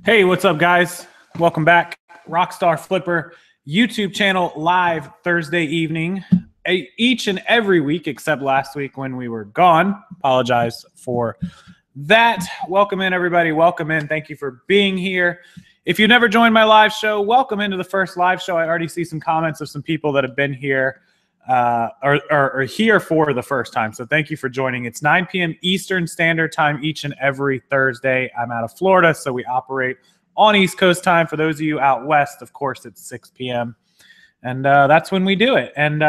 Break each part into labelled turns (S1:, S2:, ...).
S1: Hey, what's up, guys? Welcome back. Rockstarflipper YouTube channel live Thursday evening, each and every week except last week when we were gone. Apologize for that. Welcome in, everybody. Welcome in. Thank you for being here. If you've never joined my live show, welcome into the first live show. I already see some comments of some people that have been here or here for the first time. So thank you for joining. It's 9 p.m. Eastern Standard Time each and every Thursday. I'm out of Florida, so we operate on East Coast time. For those of you out west, of course, it's 6 p.m. And that's when we do it. And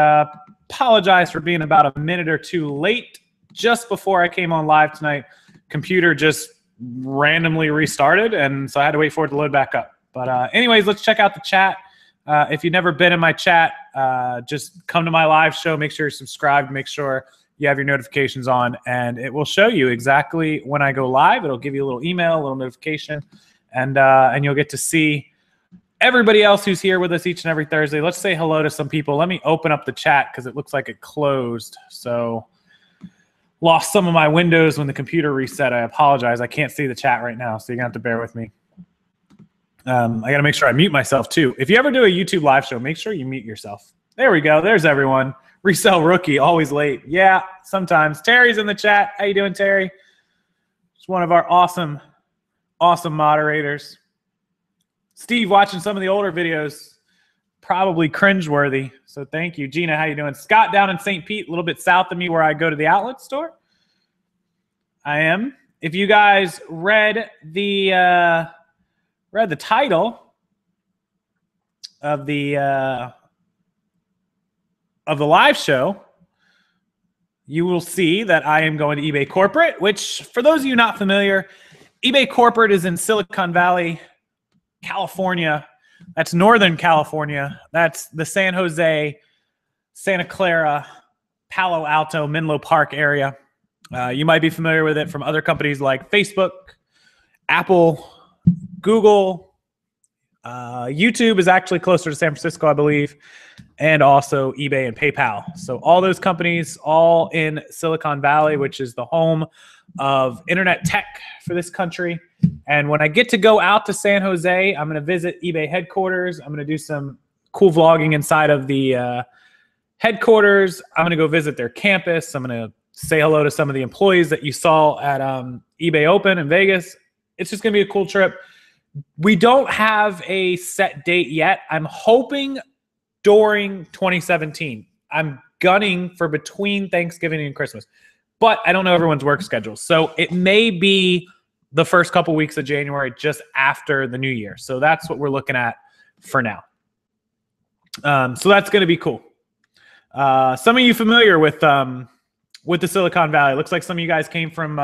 S1: apologize for being about a minute or two late. Just before I came on live tonight, computer just randomly restarted, and so I had to wait for it to load back up. But anyways, let's check out the chat. If you've never been in my chat, just come to my live show. Make sure you're subscribed. Make sure you have your notifications on, and it will show you exactly when I go live. It'll give you a little email, a little notification, and you'll get to see everybody else who's here with us each and every Thursday. Let's say hello to some people. Let me open up the chat because it looks like it closed. So lost some of my windows when the computer reset. I apologize. I can't see the chat right now, so you're going to have to bear with me. I got to make sure I mute myself too. If you ever do a YouTube live show, make sure you mute yourself. There we go. There's everyone. Resell rookie, always late. Yeah, sometimes. Terry's in the chat. How you doing, Terry? It's one of our awesome moderators. Steve, watching some of the older videos, probably cringeworthy. So thank you. Gina, how you doing? Scott down in St. Pete, a little bit south of me where I go to the outlet store. I am. If you guys read the title of the live show, you will see that I am going to eBay Corporate, which for those of you not familiar, eBay Corporate is in Silicon Valley, California. That's Northern California. That's the San Jose, Santa Clara, Palo Alto, Menlo Park area. You might be familiar with it from other companies like Facebook, Apple, Google. YouTube is actually closer to San Francisco, I believe, and also eBay and PayPal. So all those companies, all in Silicon Valley, which is the home of internet tech for this country. And when I get to go out to San Jose, I'm going to visit eBay headquarters. I'm going to do some cool vlogging inside of the headquarters. I'm going to go visit their campus. I'm going to say hello to some of the employees that you saw at eBay Open in Vegas. It's just going to be a cool trip. We don't have a set date yet. I'm hoping during 2017. I'm gunning for between Thanksgiving and Christmas, but I don't know everyone's work schedule. So it may be the first couple weeks of January, just after the new year. So that's what we're looking at for now. So that's going to be cool. Some of you familiar with the Silicon Valley. Looks like some of you guys came from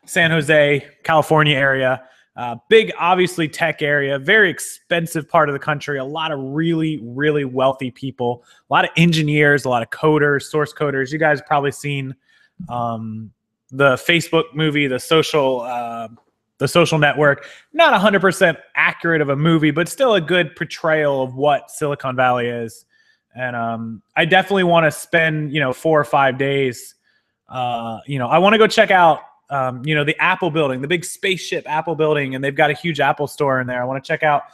S1: San Jose, California area. Big, obviously, tech area, very expensive part of the country, a lot of really, really wealthy people, a lot of engineers, a lot of coders, source coders. You guys have probably seen the Facebook movie, the social network. Not 100% accurate of a movie, but still a good portrayal of what Silicon Valley is. And I definitely want to spend, 4 or 5 days. I want to go check out the Apple building, the big spaceship Apple building, and they've got a huge Apple store in there. I want to check out,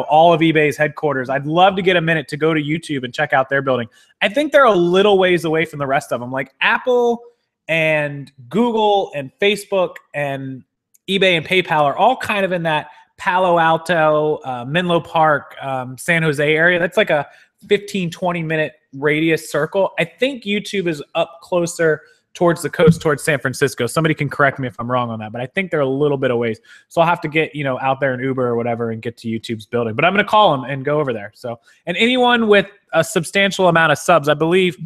S1: all of eBay's headquarters. I'd love to get a minute to go to YouTube and check out their building. I think they're a little ways away from the rest of them. Like Apple and Google and Facebook and eBay and PayPal are all kind of in that Palo Alto, Menlo Park, San Jose area. That's like a 15, 20-minute radius circle. I think YouTube is up closer towards the coast, towards San Francisco. Somebody can correct me if I'm wrong on that, but I think they're a little bit of ways. So I'll have to get, out there in Uber or whatever and get to YouTube's building. But I'm going to call them and go over there. So, and anyone with a substantial amount of subs, I believe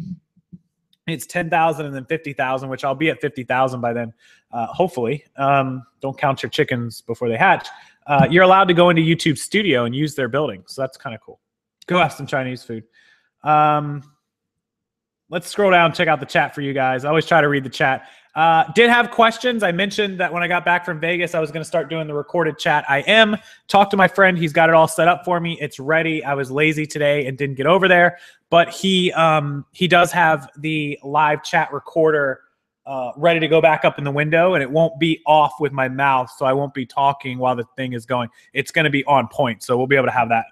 S1: it's 10,000 and then 50,000, which I'll be at 50,000 by then, hopefully. Don't count your chickens before they hatch. You're allowed to go into YouTube Studio and use their building. So that's kind of cool. Go have some Chinese food. Let's scroll down and check out the chat for you guys. I always try to read the chat. Did have questions. I mentioned that when I got back from Vegas, I was going to start doing the recorded chat. I am. Talked to my friend. He's got it all set up for me. It's ready. I was lazy today and didn't get over there. But he does have the live chat recorder ready to go back up in the window, and it won't be off with my mouth, so I won't be talking while the thing is going. It's going to be on point, so we'll be able to have that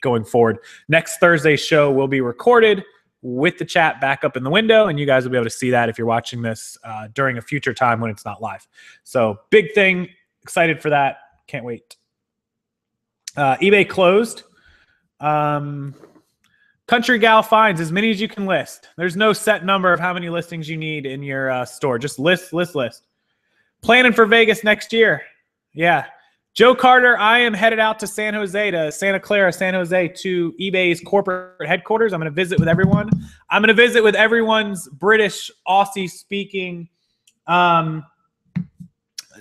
S1: going forward. Next Thursday's show will be recorded with the chat back up in the window, and you guys will be able to see that if you're watching this during a future time when it's not live. So big thing, excited for that, can't wait. eBay closed. Country Gal finds as many as you can list. There's no set number of how many listings you need in your store. Just list. Planning for Vegas next year. Yeah. Joe Carter, I am headed out to San Jose, to Santa Clara, San Jose, to eBay's corporate headquarters. I'm going to visit with everyone. I'm going to visit with everyone's British, Aussie-speaking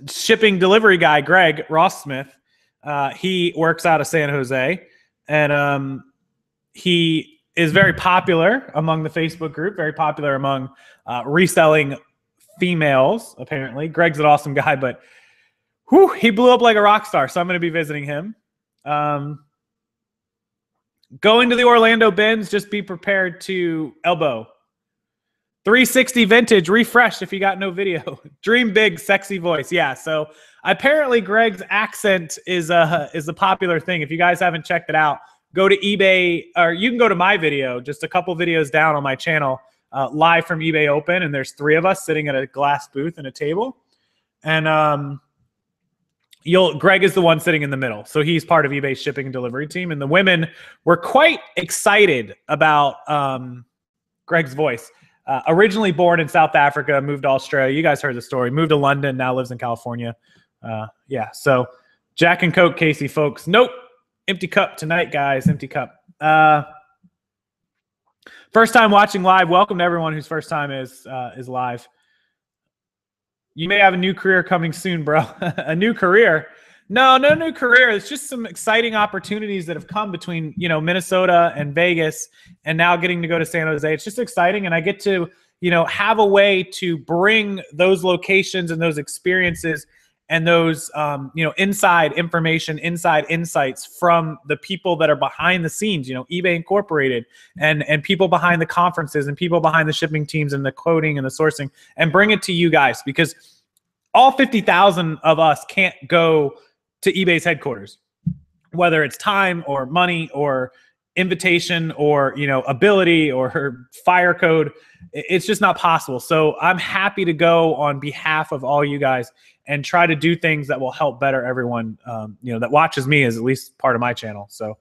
S1: shipping delivery guy, Greg Ross-Smith. He works out of San Jose, and he is very popular among the Facebook group, very popular among reselling females, apparently. Greg's an awesome guy, but whew, he blew up like a rock star, so I'm going to be visiting him. Going to the Orlando bins, just be prepared to elbow. 360 vintage, refreshed if you got no video. Dream big, sexy voice. Yeah, so apparently Greg's accent is a popular thing. If you guys haven't checked it out, go to eBay, or you can go to my video, just a couple videos down on my channel, live from eBay Open, and there's 3 of us sitting at a glass booth and a table. And Greg is the one sitting in the middle. So he's part of eBay's shipping and delivery team. And the women were quite excited about Greg's voice. Originally born in South Africa, moved to Australia. You guys heard the story. Moved to London, now lives in California. Yeah, so Jack and Coke, Casey, folks. Nope. Empty cup tonight, guys. Empty cup. First time watching live. Welcome to everyone whose first time is live. You may have a new career coming soon, bro. A new career? No new career. It's just some exciting opportunities that have come between, Minnesota and Vegas, and now getting to go to San Jose. It's just exciting, and I get to, have a way to bring those locations and those experiences and those, inside information, inside insights from the people that are behind the scenes, eBay Incorporated, and people behind the conferences and people behind the shipping teams and the coding and the sourcing, and bring it to you guys, because all 50,000 of us can't go to eBay's headquarters, whether it's time or money or invitation or, ability or fire code. It's just not possible. So I'm happy to go on behalf of all you guys and try to do things that will help better everyone, that watches me, as at least part of my channel. So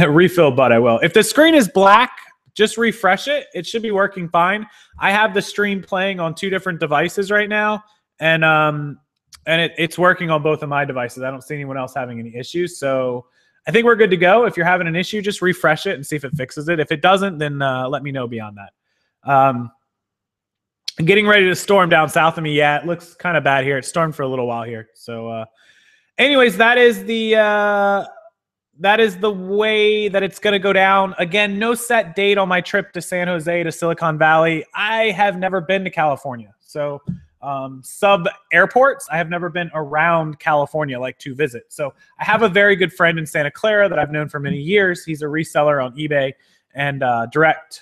S1: refill, but I will. If the screen is black, just refresh it. It should be working fine. I have the stream playing on 2 different devices right now, and it's working on both of my devices. I don't see anyone else having any issues. So I think we're good to go. If you're having an issue, just refresh it and see if it fixes it. If it doesn't, then let me know beyond that. Getting ready to storm down south of me. Yeah, it looks kind of bad here. It stormed for a little while here. So anyways, that is the way that it's going to go down. Again, no set date on my trip to San Jose, to Silicon Valley. I have never been to California. So sub airports, I have never been around California like to visit. So I have a very good friend in Santa Clara that I've known for many years. He's a reseller on eBay and direct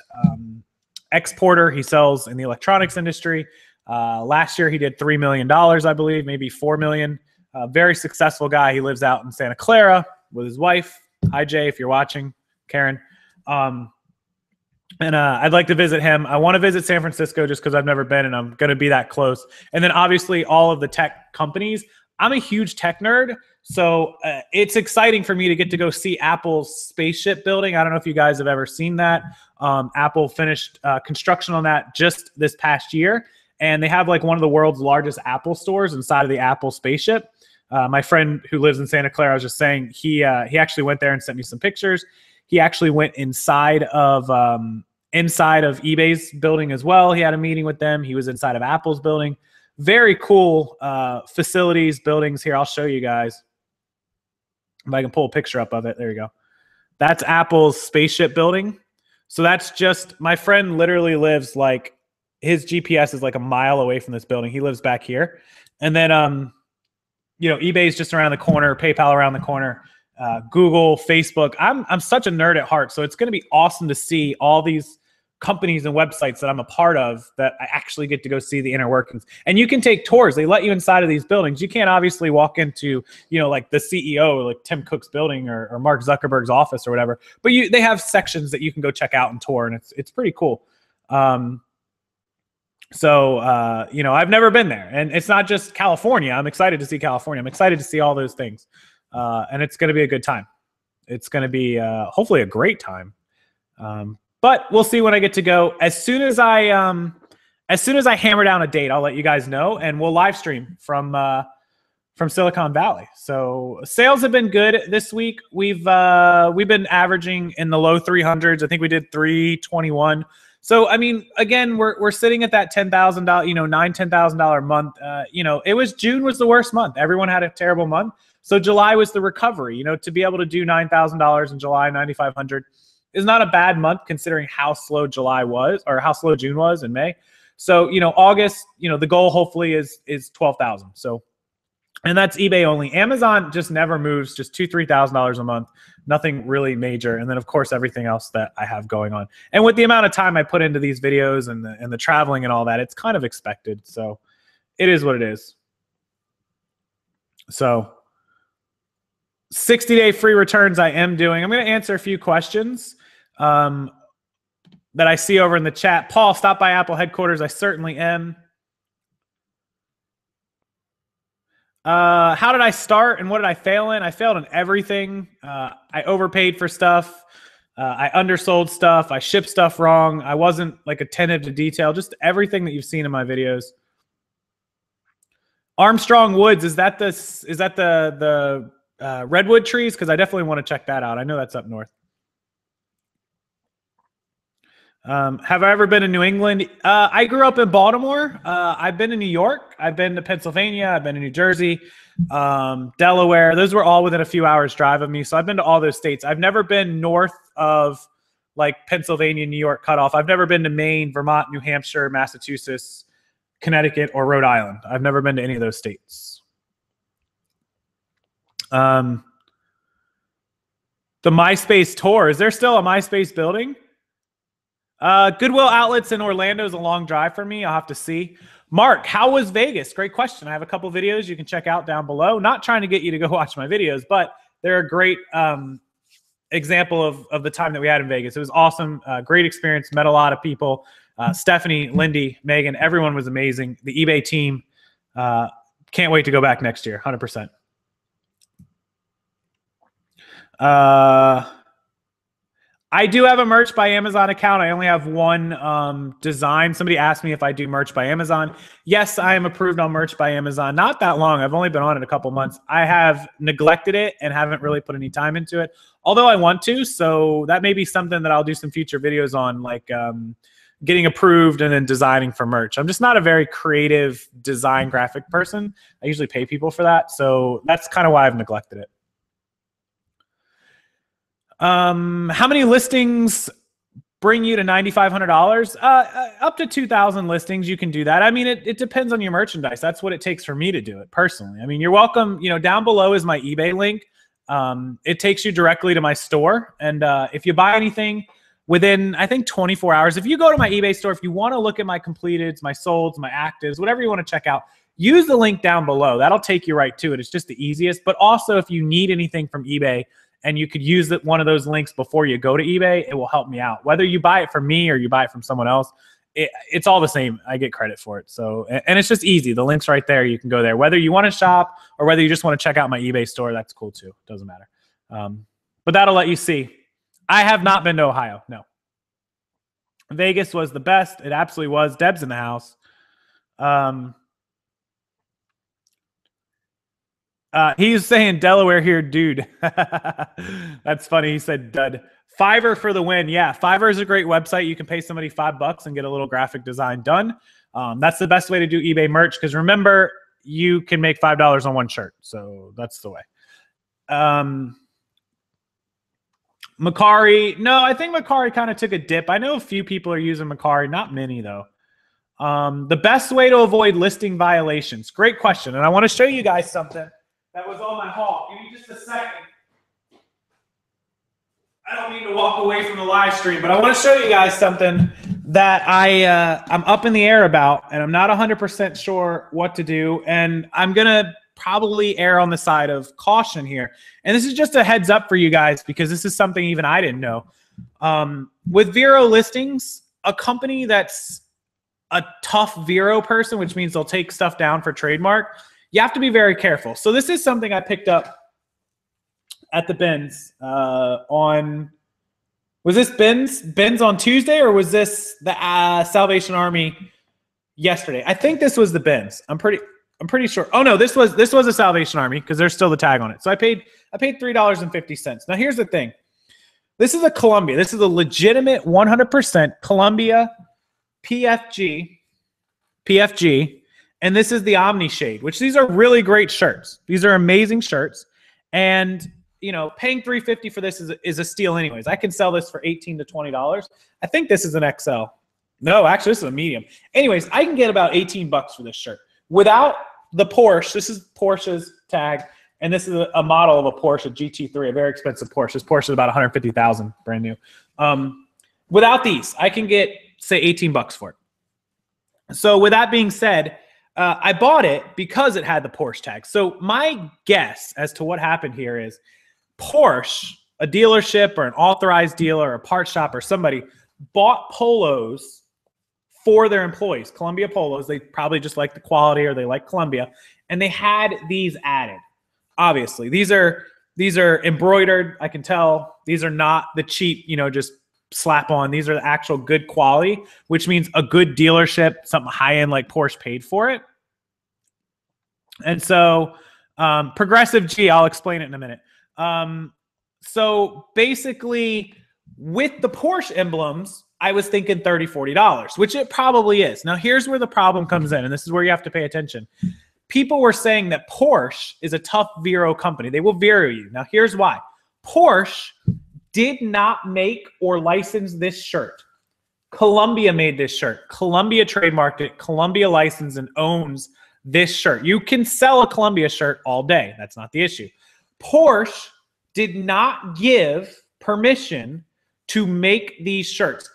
S1: exporter. He sells in the electronics industry. Last year he did $3 million, I believe, maybe $4 million. Very successful guy. He lives out in Santa Clara with his wife. Hi, Jay, if you're watching, Karen. And I'd like to visit him. I want to visit San Francisco just because I've never been, and I'm going to be that close. And then obviously all of the tech companies. I'm a huge tech nerd, so it's exciting for me to get to go see Apple's spaceship building. I don't know if you guys have ever seen that. Apple finished construction on that just this past year, and they have like one of the world's largest Apple stores inside of the Apple spaceship. My friend who lives in Santa Clara, I was just saying, he actually went there and sent me some pictures. He actually went inside of eBay's building as well. He had a meeting with them. He was inside of Apple's building. Very cool facilities, buildings here. I'll show you guys if I can pull a picture up of it. There you go. That's Apple's spaceship building. So that's just, my friend literally lives like, his GPS is like a mile away from this building. He lives back here. And then, eBay's just around the corner, PayPal around the corner, Google, Facebook. I'm such a nerd at heart. So it's going to be awesome to see all these companies and websites that I'm a part of that I actually get to go see the inner workings. And you can take tours. They let you inside of these buildings. You can't obviously walk into, like the CEO, like Tim Cook's building or Mark Zuckerberg's office or whatever. But they have sections that you can go check out and tour, and it's pretty cool. So I've never been there, and it's not just California. I'm excited to see California. I'm excited to see all those things, and it's going to be a good time. It's going to be hopefully a great time. But we'll see when I get to go. As soon as I hammer down a date, I'll let you guys know, and we'll live stream from Silicon Valley. So sales have been good this week. We've been averaging in the low 300s. I think we did 321. So I mean, again, we're sitting at that $10,000, $10,000 month. June was the worst month. Everyone had a terrible month. So July was the recovery. To be able to do $9,000 in July, 9,500 is not a bad month considering how slow July was or how slow June was in May. So August, the goal hopefully is 12,000. So, and that's eBay only. Amazon just never moves, just $2,000-$3,000 a month. Nothing really major. And then of course everything else that I have going on. And with the amount of time I put into these videos and the traveling and all that, it's kind of expected. So it is what it is. So 60-day free returns I am doing. I'm going to answer a few questions that I see over in the chat. Paul, stop by Apple headquarters. I certainly am. How did I start and what did I fail in? I failed in everything. I overpaid for stuff. I undersold stuff. I shipped stuff wrong. I wasn't attentive to detail. Just everything that you've seen in my videos. Armstrong Woods, is that the redwood trees? Because I definitely want to check that out. I know that's up north. Have I ever been in New England? I grew up in Baltimore. I've been to New York. I've been to Pennsylvania. I've been to New Jersey, Delaware. Those were all within a few hours drive of me. So I've been to all those states. I've never been north of Pennsylvania, New York cutoff. I've never been to Maine, Vermont, New Hampshire, Massachusetts, Connecticut, or Rhode Island. I've never been to any of those states. The MySpace tour. Is there still a MySpace building? Goodwill Outlets in Orlando is a long drive for me. I'll have to see. Mark, how was Vegas? Great question. I have a couple videos you can check out down below. Not trying to get you to go watch my videos, but they're a great example of the time that we had in Vegas. It was awesome. Great experience. Met a lot of people. Stephanie, Lindy, Megan, everyone was amazing. The eBay team. Can't wait to go back next year. 100%. I do have a merch by Amazon account. I only have one design. Somebody asked me if I do merch by Amazon. Yes, I am approved on merch by Amazon. Not that long. I've only been on it a couple months. I have neglected it and haven't really put any time into it, although I want to. So that may be something that I'll do some future videos on, getting approved and then designing for merch. I'm just not a very creative design graphic person. I usually pay people for that. So that's kind of why I've neglected it. How many listings bring you to $9,500? Up to 2,000 listings, you can do that. I mean, it depends on your merchandise. That's what it takes for me to do it personally. I mean, you're welcome. Down below is my eBay link. It takes you directly to my store. And if you buy anything within, I think, 24 hours, if you go to my eBay store, if you want to look at my completeds, my solds, my actives, whatever you want to check out, use the link down below. That'll take you right to it. It's just the easiest. But also, if you need anything from eBay, and you could use one of those links before you go to eBay, it will help me out. Whether you buy it from me or you buy it from someone else, it's all the same. I get credit for it. So, and it's just easy. The link's right there. You can go there. Whether you want to shop or whether you just want to check out my eBay store, that's cool too. Doesn't matter. But that'll let you see. I have not been to Ohio. No. Vegas was the best. It absolutely was. Deb's in the house. He's saying Delaware here, dude. That's funny. He said dud. Fiverr for the win. Yeah, Fiverr is a great website. You can pay somebody $5 and get a little graphic design done. That's the best way to do eBay merch because remember, you can make $5 on one shirt. So that's the way. Macari. No, I think Macari kind of took a dip. I know a few people are using Macari. Not many, though. The best way to avoid listing violations. Great question. And I want to show you guys something that was on my haul. Give me just a second. I don't mean to walk away from the live stream, but I want to show you guys something that I'm up in the air about, and I'm not 100% sure what to do. And I'm going to probably err on the side of caution here. And this is just a heads up for you guys, because this is something even I didn't know. With Vero listings, a company that's a tough Vero person, which means they'll take stuff down for trademark, you have to be very careful. So this is something I picked up at the bins was this bins on Tuesday, or was this the Salvation Army yesterday? I think this was the bins. I'm pretty sure. Oh no, this was a Salvation Army, because there's still the tag on it. So I paid $3.50. Now here's the thing. This is a Columbia. This is a legitimate 100% Columbia PFG, and this is the Omni Shade, which these are really great shirts. These are amazing shirts, and you know, paying $3.50 for this is a steal anyways. I can sell this for $18 to $20. I think this is an XL. No, actually, this is a medium. Anyways, I can get about $18 for this shirt without the Porsche. This is Porsche's tag, and this is a model of a Porsche GT3, a very expensive Porsche. This Porsche is about $150,000, brand new. Without these, I can get, say, $18 for it. So with that being said, I bought it because it had the Porsche tag. So my guess as to what happened here is Porsche, a dealership or an authorized dealer or a part shop or somebody, bought polos for their employees, Columbia polos. They probably just like the quality, or they like Columbia, and they had these added. Obviously, these are embroidered. I can tell these are not the cheap, you know, just slap on. These are the actual good quality, which means a good dealership, something high end like Porsche paid for it. And so Progressive G, I'll explain it in a minute. So basically, with the Porsche emblems, I was thinking $30, $40, which it probably is. Now, here's where the problem comes in, and this is where you have to pay attention. People were saying that Porsche is a tough Vero company. They will Vero you. Now, here's why. Porsche did not make or license this shirt. Columbia made this shirt. Columbia trademarked it. Columbia licensed and owns this shirt. You can sell a Columbia shirt all day. That's not the issue. Porsche did not give permission to make these shirts.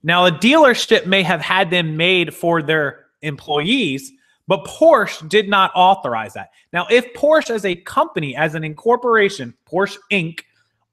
S1: Now, a dealership may have had them made for their employees, but Porsche did not authorize that. Now, if Porsche as a company, as an incorporation, Porsche Inc.,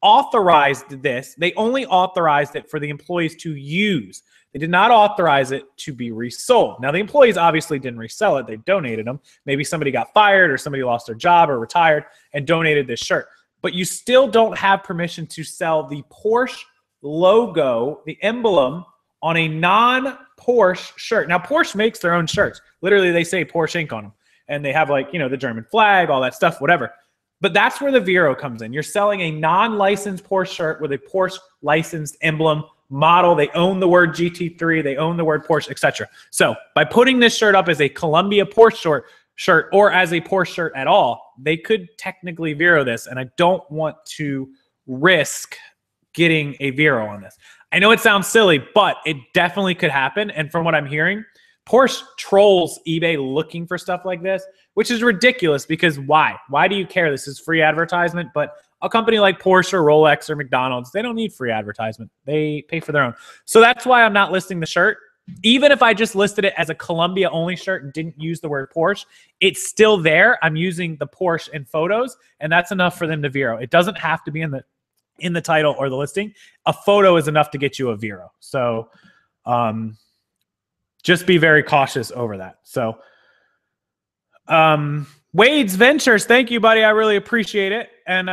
S1: authorized this, they only authorized it for the employees to use. They did not authorize it to be resold. Now, the employees obviously didn't resell it. They donated them. Maybe somebody got fired or somebody lost their job or retired and donated this shirt. But you still don't have permission to sell the Porsche logo, the emblem, on a non-Porsche shirt. Now, Porsche makes their own shirts. Literally, they say Porsche Inc. on them. And they have, like, you know, the German flag, all that stuff, whatever. But that's where the Vero comes in. You're selling a non-licensed Porsche shirt with a Porsche licensed emblem model. They own the word GT3. They own the word Porsche, etc. So by putting this shirt up as a Columbia Porsche shirt or as a Porsche shirt at all, they could technically Vero this. And I don't want to risk getting a Vero on this. I know it sounds silly, but it definitely could happen. And from what I'm hearing, Porsche trolls eBay looking for stuff like this, which is ridiculous, because why? Why do you care? This is free advertisement. But a company like Porsche or Rolex or McDonald's, they don't need free advertisement. They pay for their own. So that's why I'm not listing the shirt. Even if I just listed it as a Columbia only shirt and didn't use the word Porsche, it's still there. I'm using the Porsche in photos, and that's enough for them to Vero. It doesn't have to be in the title or the listing. A photo is enough to get you a Vero. So just be very cautious over that. So Wade's Ventures, thank you, buddy. I really appreciate it. And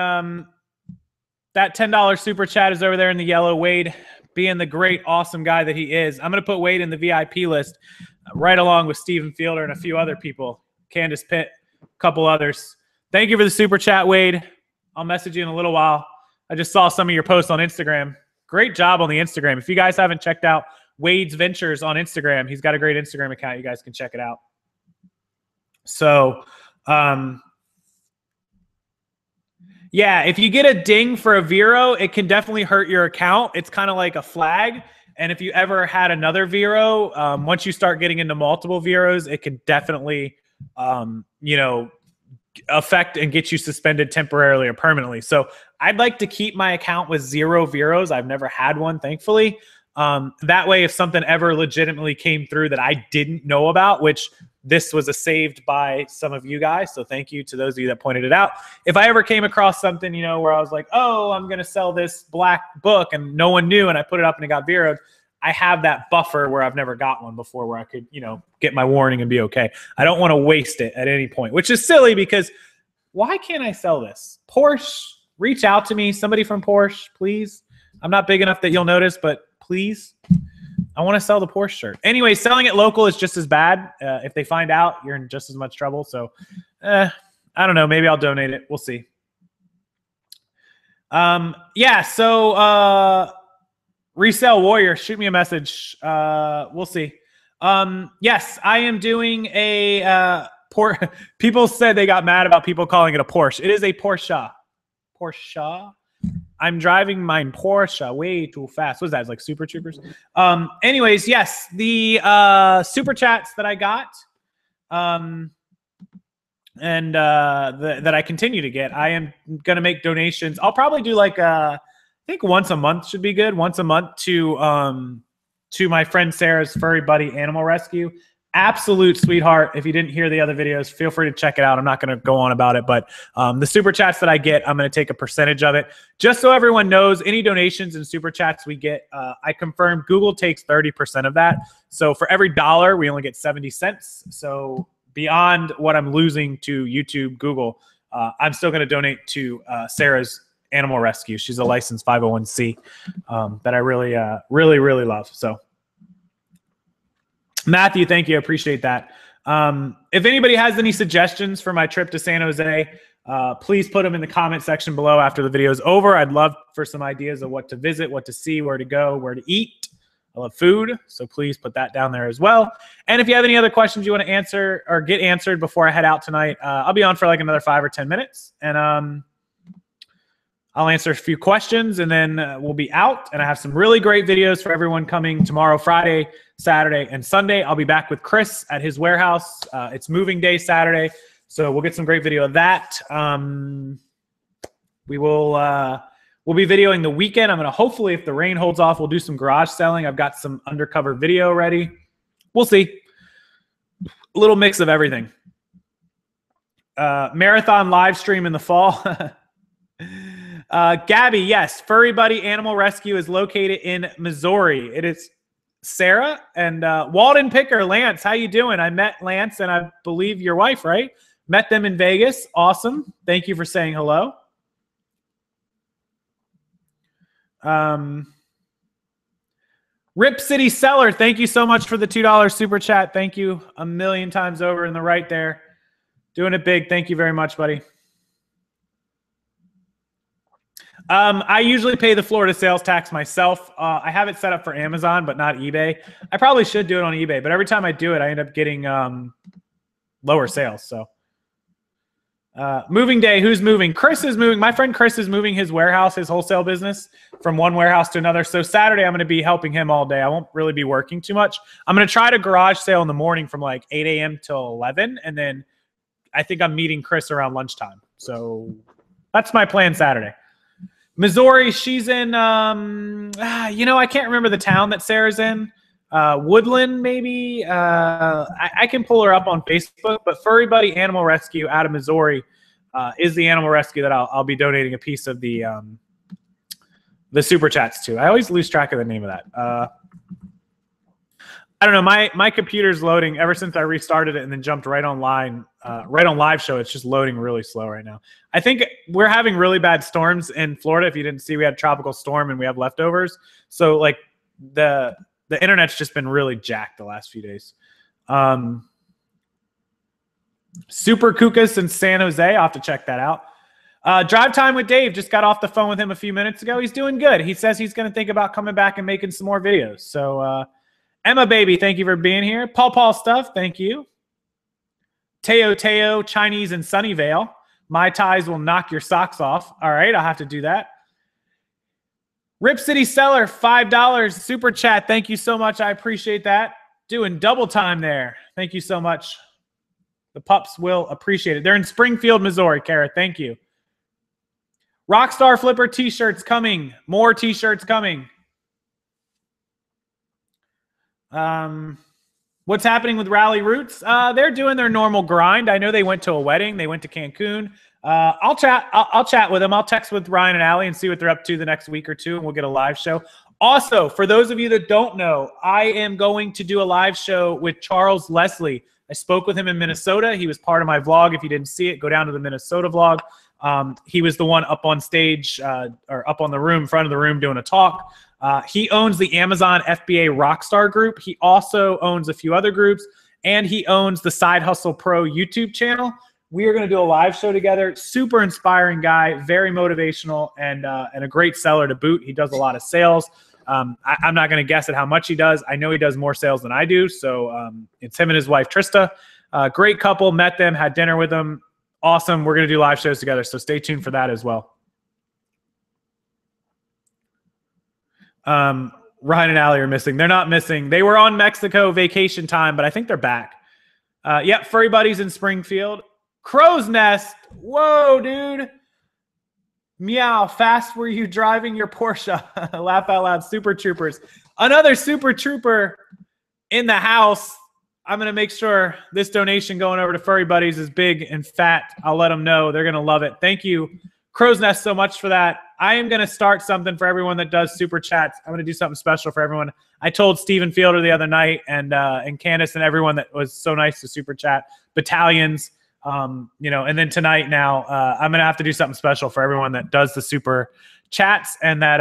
S1: that $10 super chat is over there in the yellow. Wade, being the great, awesome guy that he is. I'm going to put Wade in the VIP list right along with Steven Fielder and a few other people. Candace Pitt, a couple others. Thank you for the super chat, Wade. I'll message you in a little while. I just saw some of your posts on Instagram. Great job on the Instagram. If you guys haven't checked out Wade's Ventures on Instagram, he's got a great Instagram account. You guys can check it out. So, yeah, if you get a ding for a Vero, it can definitely hurt your account. It's kind of like a flag. And if you ever had another Vero, once you start getting into multiple Veros, it can definitely, you know, affect and get you suspended temporarily or permanently. So I'd like to keep my account with 0 Veros. I've never had one, thankfully. That way, if something ever legitimately came through that I didn't know about, which this was saved by some of you guys, so thank you to those of you that pointed it out. If I ever came across something, you know, where I was like, oh, I'm going to sell this black book and no one knew and I put it up and it got Veroed, I have that buffer where I've never got one before where I could, you know, get my warning and be okay. I don't want to waste it at any point, which is silly because why can't I sell this? Porsche, reach out to me. Somebody from Porsche, please. I'm not big enough that you'll notice, but please. I want to sell the Porsche shirt. Anyway, selling it local is just as bad. If they find out, you're in just as much trouble. So, I don't know. Maybe I'll donate it. We'll see. Yeah, so Resell Warrior, shoot me a message. We'll see. Yes, I am doing a people said they got mad about people calling it a Porsche. It is a Porsche. Porsche. I'm driving mine Porsche way too fast. What is that? It's like Super Troopers. Anyways, yes, the super chats that I got, and that I continue to get, I am gonna make donations. I'll probably do like I think once a month should be good. Once a month to my friend Sarah's Furry Buddy Animal Rescue. Absolute sweetheart. If you didn't hear the other videos, feel free to check it out. I'm not going to go on about it, but the super chats that I get, I'm going to take a percentage of it. Just so everyone knows, any donations and super chats we get, I confirmed Google takes 30% of that. So for every $1, we only get 70 cents. So beyond what I'm losing to YouTube, Google, I'm still going to donate to Sarah's Animal Rescue. She's a licensed 501c that I really, really love. So Matthew, thank you. I appreciate that. If anybody has any suggestions for my trip to San Jose, please put them in the comment section below after the video is over. I'd love for some ideas of what to visit, what to see, where to go, where to eat. I love food, so please put that down there as well. And if you have any other questions you want to answer or get answered before I head out tonight, I'll be on for like another 5 or 10 minutes. And I'll answer a few questions and then we'll be out. And I have some really great videos for everyone coming tomorrow, Friday, Saturday, and Sunday. I'll be back with Chris at his warehouse. It's moving day Saturday, so we'll get some great video of that. We'll be videoing the weekend. I'm going to hopefully, if the rain holds off, we'll do some garage selling. I've got some undercover video ready. We'll see. A little mix of everything. Marathon live stream in the fall. Gabby, yes, Furry Buddy Animal Rescue is located in Missouri. It is Sarah and Walden Picker. Lance, how you doing? I met Lance and I believe your wife, right? Met them in Vegas. Awesome. Thank you for saying hello. Rip City Seller, thank you so much for the $2 super chat. Thank you a million times over in the right there. Doing it big. Thank you very much, buddy. I usually pay the Florida sales tax myself. I have it set up for Amazon, but not eBay. I probably should do it on eBay, but every time I do it, I end up getting lower sales. So moving day, who's moving? Chris is moving. My friend Chris is moving his warehouse, his wholesale business from one warehouse to another. So Saturday, I'm going to be helping him all day. I won't really be working too much. I'm going to try to garage sale in the morning from like 8 a.m. till 11. And then I think I'm meeting Chris around lunchtime. So that's my plan Saturday. Missouri, she's in, you know, I can't remember the town that Sarah's in. Woodland, maybe. I can pull her up on Facebook, but Furry Buddy Animal Rescue out of Missouri is the animal rescue that I'll be donating a piece of the super chats to. I always lose track of the name of that. I don't know. My computer's loading ever since I restarted it and then jumped right online, right on live show. It's just loading really slow right now. I think we're having really bad storms in Florida. If you didn't see, we had a tropical storm and we have leftovers. So like the internet's just been really jacked the last few days. Super Kukas in San Jose. I'll have to check that out. Drive time with Dave. Just got off the phone with him a few minutes ago. He's doing good. He says he's going to think about coming back and making some more videos. So, Emma Baby, thank you for being here. Paul Stuff, thank you. Teo, Chinese in Sunnyvale. My ties will knock your socks off. All right, I'll have to do that. Rip City Seller, $5 super chat. Thank you so much. I appreciate that. Doing double time there. Thank you so much. The pups will appreciate it. They're in Springfield, Missouri, Kara. Thank you. Rockstarflipper t-shirts coming. More t-shirts coming. What's happening with Rally Roots? They're doing their normal grind. I know they went to a wedding. They went to Cancun. I'll chat with them. I'll text with Ryan and Allie and see what they're up to the next week or two, and we'll get a live show. Also, for those of you that don't know, I am going to do a live show with Charles Leslie. I spoke with him in Minnesota. He was part of my vlog. If you didn't see it, go down to the Minnesota vlog. He was the one up on stage or up on the room, front of the room doing a talk. He owns the Amazon FBA Rockstar group. He also owns a few other groups, and he owns the Side Hustle Pro YouTube channel. We are going to do a live show together. Super inspiring guy, very motivational, and a great seller to boot. He does a lot of sales. I'm not going to guess at how much he does. I know he does more sales than I do. So it's him and his wife, Trista. Great couple. Met them, had dinner with them. Awesome. We're going to do live shows together. So stay tuned for that as well. Ryan and Allie are missing. They're not missing. They were on Mexico vacation time, but I think they're back. Yep, Furry Buddies in Springfield. Crow's Nest. Whoa, dude. Meow. Fast were you driving your Porsche? Laugh out loud. Super Troopers. Another Super Trooper in the house. I'm going to make sure this donation going over to Furry Buddies is big and fat. I'll let them know. They're going to love it. Thank you, Crow's Nest, so much for that. I am going to start something for everyone that does super chats. I'm going to do something special for everyone. I told Steven Fielder the other night and Candace and everyone that was so nice to super chat, battalions, you know, and then tonight now I'm going to have to do something special for everyone that does the super chats and that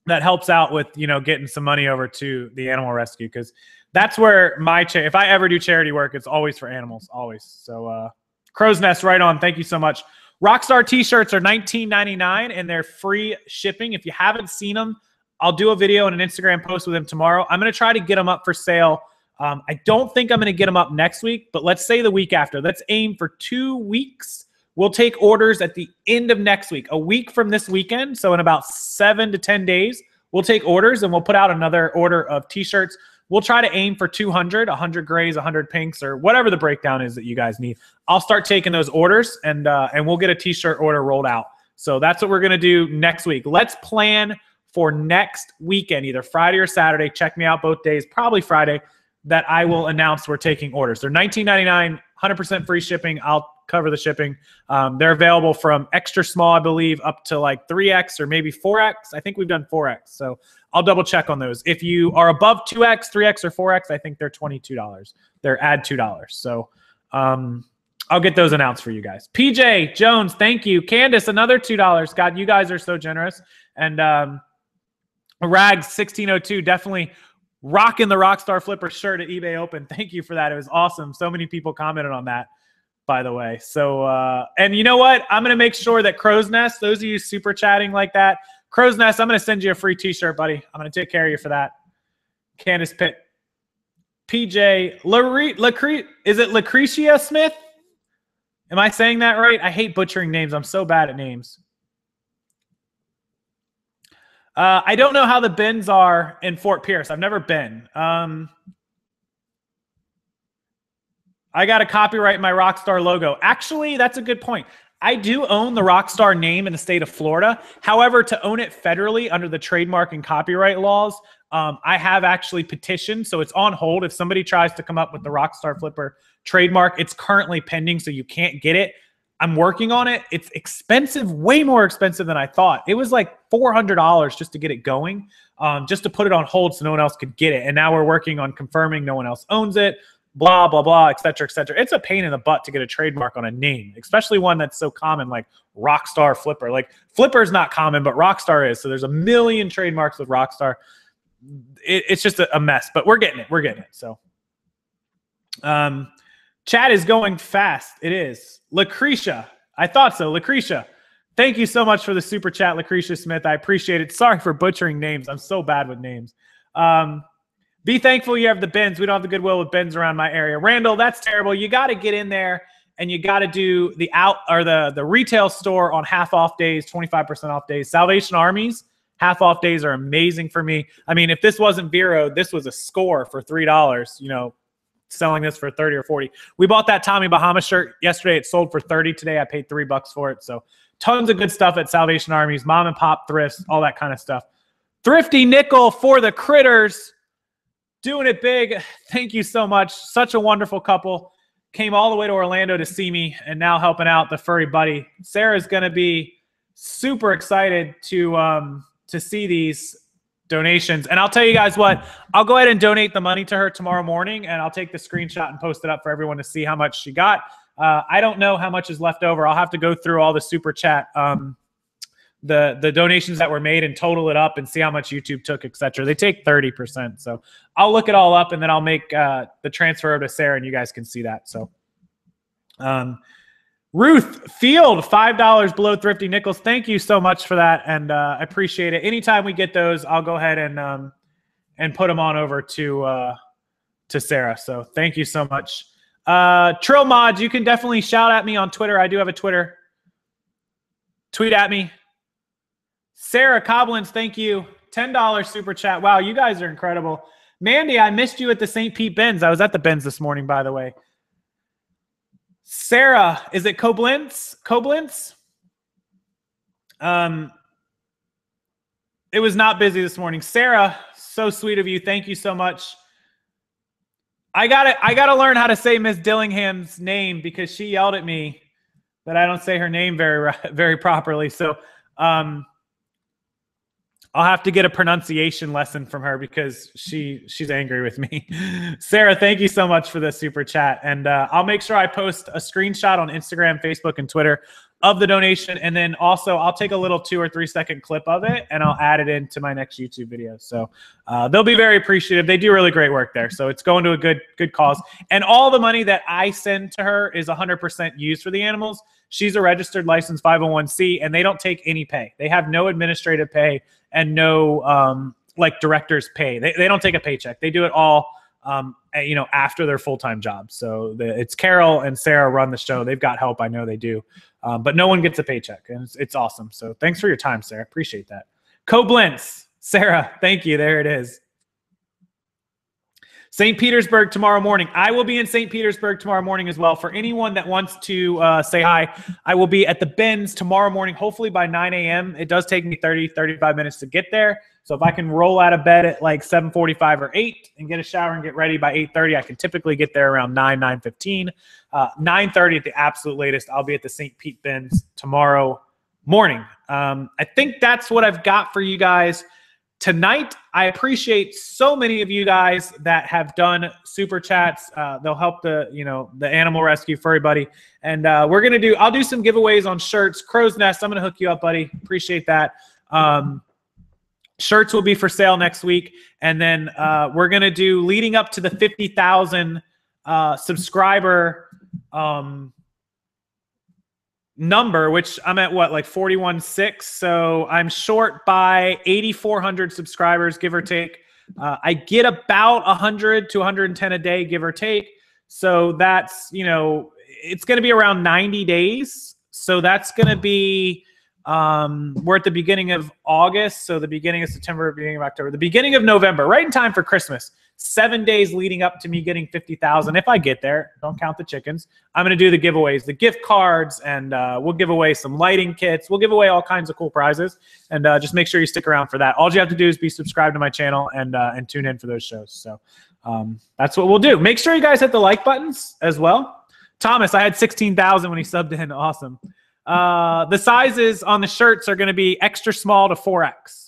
S1: that helps out with, you know, getting some money over to the animal rescue, because that's where my if I ever do charity work, it's always for animals, always. So Crow's Nest, right on. Thank you so much. Rockstar t-shirts are $19.99 and they're free shipping. If you haven't seen them, I'll do a video and an Instagram post with them tomorrow. I'm going to try to get them up for sale. I don't think I'm going to get them up next week, but let's say the week after. Let's aim for 2 weeks. We'll take orders at the end of next week, a week from this weekend. So in about 7 to 10 days, we'll take orders and we'll put out another order of t-shirts. We'll try to aim for 200, 100 grays, 100 pinks, or whatever the breakdown is that you guys need. I'll start taking those orders, and we'll get a t-shirt order rolled out. So that's what we're going to do next week. Let's plan for next weekend, either Friday or Saturday. Check me out both days, probably Friday, that I will announce we're taking orders. They're $19.99, 100% free shipping. I'll cover the shipping. They're available from extra small, I believe, up to like 3X or maybe 4X. I think we've done 4X. So I'll double check on those. If you are above 2X, 3X, or 4X, I think they're $22. They're add $2. So I'll get those announced for you guys. PJ Jones, thank you. Candace, another $2. God, you guys are so generous. And Rags 1602, definitely rocking the Rockstarflipper shirt at eBay Open. Thank you for that. It was awesome. So many people commented on that, by the way. So, and you know what? I'm going to make sure that Crow's Nest, those of you super chatting like that, Crow's Nest, I'm going to send you a free t-shirt, buddy. I'm going to take care of you for that. Candace Pitt. PJ, is it Lucretia Smith? Am I saying that right? I hate butchering names. I'm so bad at names. I don't know how the bins are in Fort Pierce. I've never been. I got to copyright my Rockstar logo. Actually, that's a good point. I do own the Rockstar name in the state of Florida. However, to own it federally under the trademark and copyright laws, I have actually petitioned, so it's on hold. If somebody tries to come up with the Rockstarflipper trademark, it's currently pending, so you can't get it. I'm working on it. It's expensive, way more expensive than I thought. It was like $400 just to get it going, just to put it on hold so no one else could get it. And now we're working on confirming no one else owns it, blah, blah, blah, et cetera, et cetera. It's a pain in the butt to get a trademark on a name, especially one that's so common like Rockstarflipper. Like Flipper is not common, but Rockstar is. So there's a million trademarks with Rockstar. It's just a mess, but we're getting it. We're getting it. So chat is going fast. It is. Lucretia. I thought so. Lucretia. Thank you so much for the super chat, Lucretia Smith. I appreciate it. Sorry for butchering names. I'm so bad with names. Be thankful you have the bins. We don't have the Goodwill with bins around my area. Randall, that's terrible. You got to get in there and you got to do the the retail store on half off days, 25% off days. Salvation Armies, half off days are amazing for me. I mean, if this wasn't Vero, this was a score for $3, you know, selling this for 30 or 40. We bought that Tommy Bahama shirt yesterday. It sold for 30 today. I paid $3 for it. So tons of good stuff at Salvation Armies, mom and pop thrifts, all that kind of stuff. Thrifty Nickel for the critters. doing it big. Thank you so much. Such a wonderful couple. Came all the way to Orlando to see me and now helping out the furry buddy. Sarah's going to be super excited to see these donations. And I'll tell you guys what, I'll go ahead and donate the money to her tomorrow morning, and I'll take the screenshot and post it up for everyone to see how much she got. I don't know how much is left over. I'll have to go through all the super chat, the donations that were made and total it up and see how much YouTube took, etc. They take 30%. So I'll look it all up, and then I'll make the transfer over to Sarah, and you guys can see that. So Ruth Field, $5 below Thrifty Nickels. Thank you so much for that, and I appreciate it. Anytime we get those, I'll go ahead and put them on over to Sarah. So thank you so much. Trill Mods, you can definitely shout at me on Twitter. I do have a Twitter. Tweet at me. Sarah Coblins, thank you. $10 super chat. Wow, you guys are incredible. Mandy, I missed you at the St. Pete Benz. I was at the Benz this morning, by the way. Sarah, is it Koblenz? Koblenz? It was not busy this morning. Sarah, so sweet of you. Thank you so much. I gotta learn how to say Miss Dillingham's name because she yelled at me that I don't say her name very properly. So I'll have to get a pronunciation lesson from her because she's angry with me. Sarah, thank you so much for the super chat. And I'll make sure I post a screenshot on Instagram, Facebook, and Twitter of the donation. And then also I'll take a little 2 or 3 second clip of it and I'll add it into my next YouTube video. So they'll be very appreciative. They do really great work there. So it's going to a good cause. And all the money that I send to her is 100% used for the animals. She's a registered licensed 501c and they don't take any pay. They have no administrative pay and no like director's pay. They don't take a paycheck. They do it all after their full-time job. So it's Carol and Sarah run the show. They've got help. I know they do. But no one gets a paycheck, and it's awesome. So thanks for your time, Sarah. Appreciate that. Koblenz, Sarah, thank you. There it is. St. Petersburg tomorrow morning. I will be in St. Petersburg tomorrow morning as well. For anyone that wants to say hi, I will be at the Benz tomorrow morning, hopefully by 9 a.m. It does take me 35 minutes to get there. So if I can roll out of bed at like 7:45 or 8 and get a shower and get ready by 8:30, I can typically get there around 9:15. 9:30 at the absolute latest. I'll be at the St. Pete Benz tomorrow morning. I think that's what I've got for you guys tonight. I appreciate so many of you guys that have done super chats. They'll help the animal rescue furry buddy. And I'll do some giveaways on shirts. Crow's Nest, I'm gonna hook you up, buddy. Appreciate that. Shirts will be for sale next week. And then we're gonna do leading up to the 50,000 subscriber number, which I'm at like 41.6. So I'm short by 8,400 subscribers, give or take. I get about 100 to 110 a day, give or take. So that's, it's going to be around 90 days. So that's going to be, we're at the beginning of August. So the beginning of September, beginning of October, the beginning of November, right in time for Christmas. 7 days leading up to me getting 50,000. If I get there, don't count the chickens. I'm going to do the giveaways, the gift cards, and we'll give away some lighting kits. We'll give away all kinds of cool prizes, and just make sure you stick around for that. All you have to do is be subscribed to my channel and tune in for those shows. So that's what we'll do. Make sure you guys hit the like buttons as well. Thomas, I had 16,000 when he subbed in. Awesome. The sizes on the shirts are going to be extra small to 4X.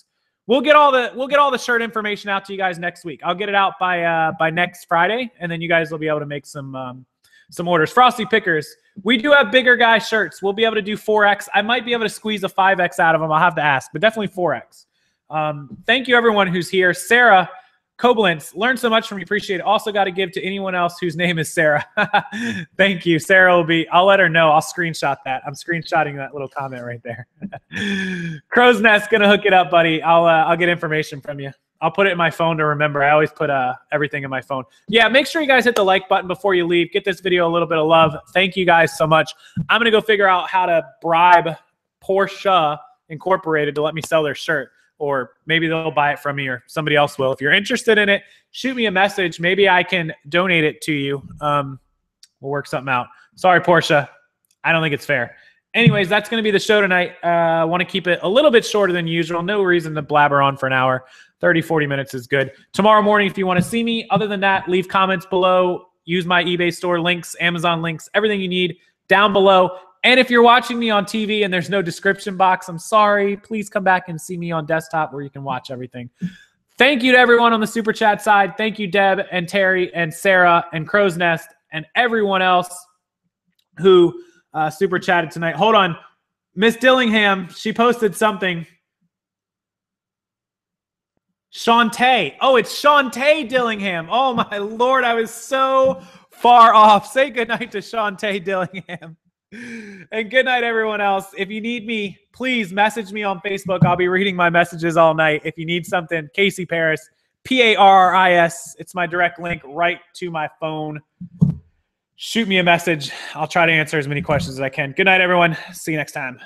S1: We'll get all the shirt information out to you guys next week. I'll get it out by next Friday, and then you guys will be able to make some orders. Frosty Pickers, we do have bigger guy shirts. We'll be able to do 4X. I might be able to squeeze a 5X out of them. I'll have to ask, but definitely 4X. Thank you everyone who's here. Sarah Koblenz, learned so much from you. Appreciate it. Also got to give to anyone else whose name is Sarah. Thank you. Sarah I'll let her know. I'll screenshot that. I'm screenshotting that little comment right there. Crow's Nest, gonna hook it up, buddy. I'll get information from you. I'll put it in my phone to remember. I always put everything in my phone. Yeah, make sure you guys hit the like button before you leave. Get this video a little bit of love. Thank you guys so much. I'm gonna go figure out how to bribe Porsche Incorporated to let me sell their shirt. Or maybe they'll buy it from me or somebody else will. If you're interested in it, shoot me a message. Maybe I can donate it to you. We'll work something out. Sorry, Porsche. I don't think it's fair. Anyways, that's going to be the show tonight. I want to keep it a little bit shorter than usual. No reason to blabber on for an hour. 30, 40 minutes is good. Tomorrow morning, if you want to see me. Other than that, leave comments below. Use my eBay store links, Amazon links, everything you need down below. And if you're watching me on TV and there's no description box, I'm sorry. Please come back and see me on desktop where you can watch everything. Thank you to everyone on the Super Chat side. Thank you, Deb and Terry and Sarah and Crow's Nest and everyone else who Super Chatted tonight. Hold on. Miss Dillingham, she posted something. Shantae. Oh, it's Shantae Dillingham. Oh, my Lord. I was so far off. Say goodnight to Shantae Dillingham. And good night, everyone else. If you need me, please message me on Facebook. I'll be reading my messages all night. If you need something, Casey Paris, P-A-R-R-I-S. It's my direct link right to my phone. Shoot me a message. I'll try to answer as many questions as I can. Good night, everyone. See you next time.